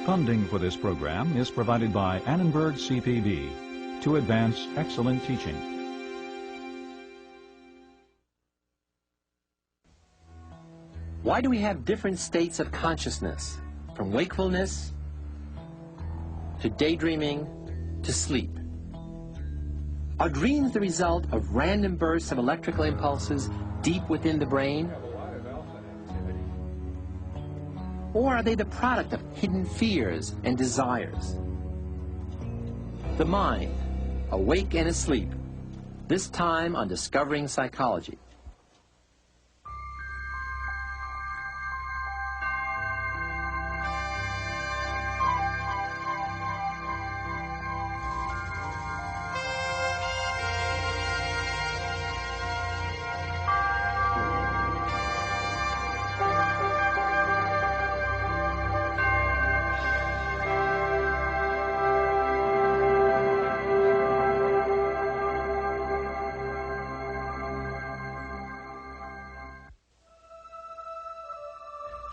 Funding for this program is provided by Annenberg CPB to advance excellent teaching. Why do we have different states of consciousness, from wakefulness to daydreaming to sleep? Are dreams the result of random bursts of electrical impulses deep within the brain? Or are they the product of hidden fears and desires? The mind, awake and asleep, this time on Discovering Psychology.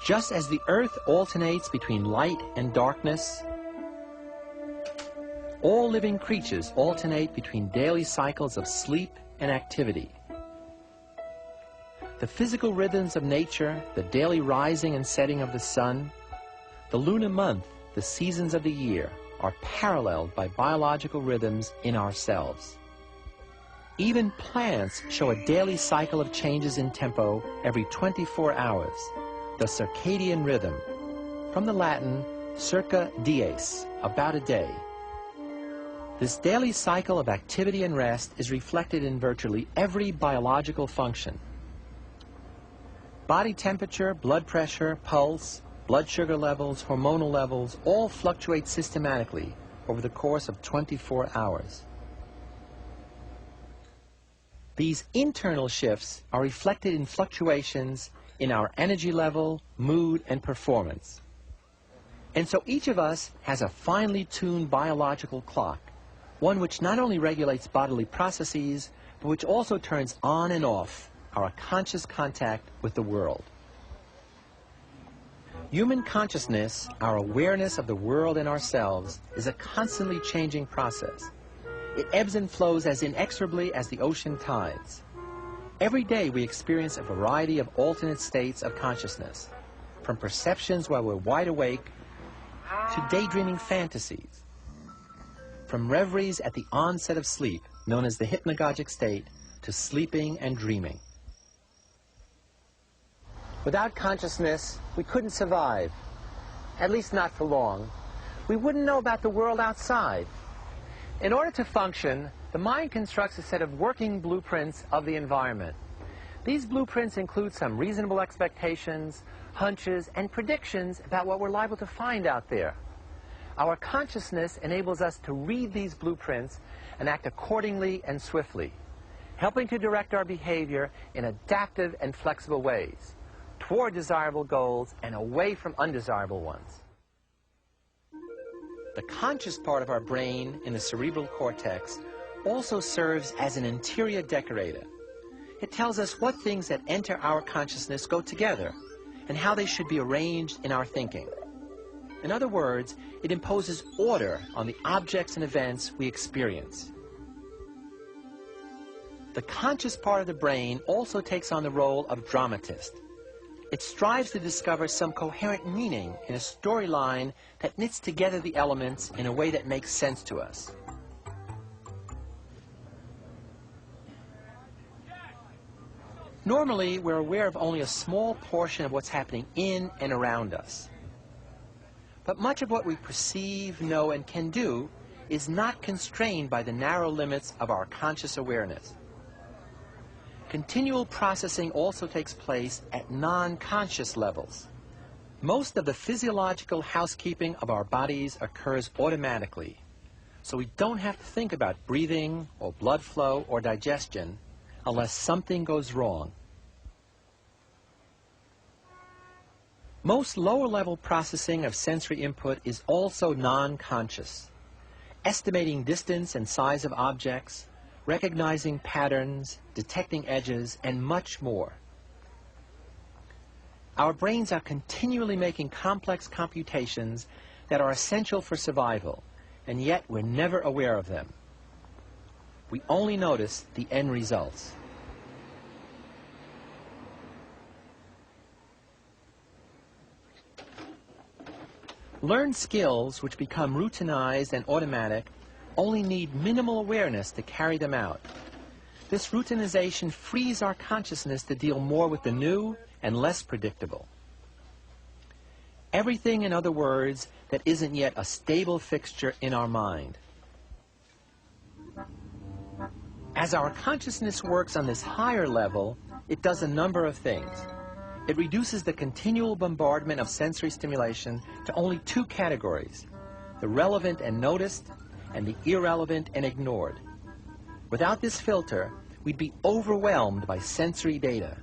Just as the earth alternates between light and darkness, all living creatures alternate between daily cycles of sleep and activity. The physical rhythms of nature, the daily rising and setting of the sun, the lunar month, the seasons of the year, are paralleled by biological rhythms in ourselves. Even plants show a daily cycle of changes in tempo every 24 hours. The circadian rhythm, from the Latin circa dies, about a day. This daily cycle of activity and rest is reflected in virtually every biological function. Body temperature, blood pressure, pulse, blood sugar levels, hormonal levels, all fluctuate systematically over the course of 24 hours. These internal shifts are reflected in fluctuations in our energy level, mood, and performance. And so each of us has a finely tuned biological clock, one which not only regulates bodily processes, but which also turns on and off our conscious contact with the world. Human consciousness, our awareness of the world and ourselves, is a constantly changing process. It ebbs and flows as inexorably as the ocean tides. Every day we experience a variety of alternate states of consciousness, from perceptions while we're wide awake to daydreaming fantasies, from reveries at the onset of sleep, known as the hypnagogic state, to sleeping and dreaming. Without consciousness, we couldn't survive, at least not for long. We wouldn't know about the world outside. In order to function, the mind constructs a set of working blueprints of the environment. These blueprints include some reasonable expectations, hunches, and predictions about what we're liable to find out there. Our consciousness enables us to read these blueprints and act accordingly and swiftly, helping to direct our behavior in adaptive and flexible ways, toward desirable goals and away from undesirable ones. The conscious part of our brain in the cerebral cortex also serves as an interior decorator. It tells us what things that enter our consciousness go together and how they should be arranged in our thinking. In other words, it imposes order on the objects and events we experience. The conscious part of the brain also takes on the role of dramatist. It strives to discover some coherent meaning in a storyline that knits together the elements in a way that makes sense to us. Normally, we're aware of only a small portion of what's happening in and around us. But much of what we perceive, know, and can do is not constrained by the narrow limits of our conscious awareness. Continual processing also takes place at non-conscious levels. Most of the physiological housekeeping of our bodies occurs automatically, so we don't have to think about breathing or blood flow or digestion unless something goes wrong. Most lower-level processing of sensory input is also non-conscious. Estimating distance and size of objects, recognizing patterns, detecting edges, and much more. Our brains are continually making complex computations that are essential for survival, and yet we're never aware of them. We only notice the end results. Learned skills, which become routinized and automatic, only need minimal awareness to carry them out. This routinization frees our consciousness to deal more with the new and less predictable. Everything, in other words, that isn't yet a stable fixture in our mind. As our consciousness works on this higher level, it does a number of things. It reduces the continual bombardment of sensory stimulation to only two categories: the relevant and noticed, and the irrelevant and ignored. Without this filter, we'd be overwhelmed by sensory data.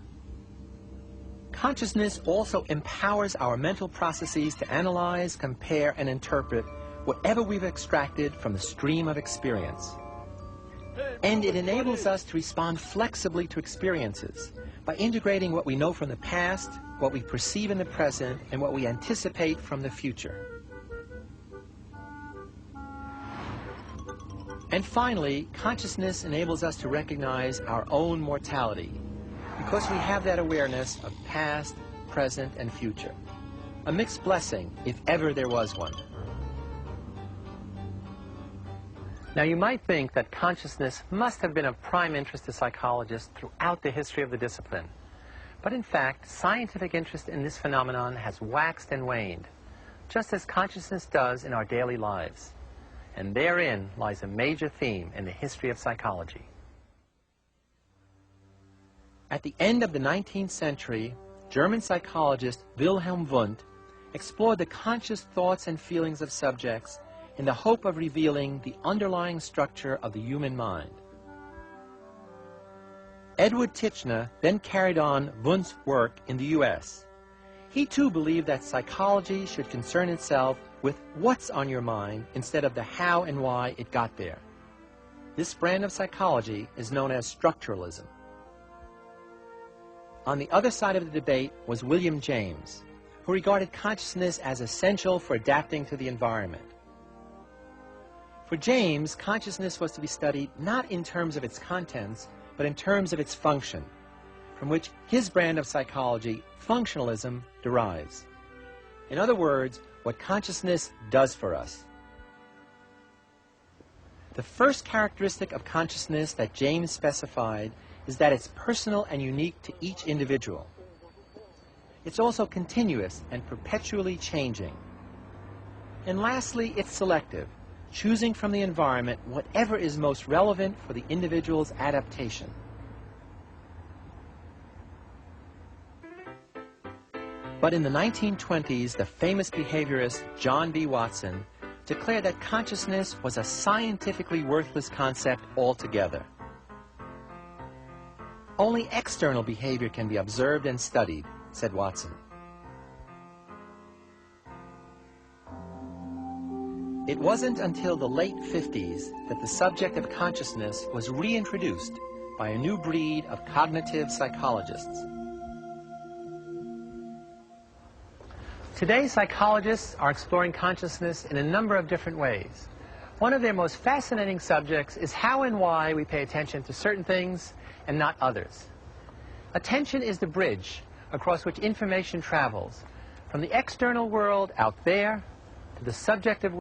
Consciousness also empowers our mental processes to analyze, compare, and interpret whatever we've extracted from the stream of experience. And it enables us to respond flexibly to experiences by integrating what we know from the past, what we perceive in the present, and what we anticipate from the future. And finally, consciousness enables us to recognize our own mortality, because we have that awareness of past, present, and future. A mixed blessing, if ever there was one. Now, you might think that consciousness must have been of prime interest to psychologists throughout the history of the discipline. But in fact, scientific interest in this phenomenon has waxed and waned, just as consciousness does in our daily lives. And therein lies a major theme in the history of psychology. At the end of the 19th century, German psychologist Wilhelm Wundt explored the conscious thoughts and feelings of subjects in the hope of revealing the underlying structure of the human mind. Edward Titchener then carried on Wundt's work in the U.S. He too believed that psychology should concern itself with what's on your mind instead of the how and why it got there. This brand of psychology is known as structuralism. On the other side of the debate was William James, who regarded consciousness as essential for adapting to the environment. For James, consciousness was to be studied not in terms of its contents, but in terms of its function, from which his brand of psychology, functionalism, derives. In other words, what consciousness does for us. The first characteristic of consciousness that James specified is that it's personal and unique to each individual. It's also continuous and perpetually changing. And lastly, it's selective, choosing from the environment whatever is most relevant for the individual's adaptation. But in the 1920s, the famous behaviorist John B. Watson declared that consciousness was a scientifically worthless concept altogether. Only external behavior can be observed and studied, said Watson. It wasn't until the late 50s that the subject of consciousness was reintroduced by a new breed of cognitive psychologists. Today, psychologists are exploring consciousness in a number of different ways. One of their most fascinating subjects is how and why we pay attention to certain things and not others. Attention is the bridge across which information travels from the external world out there to the subjective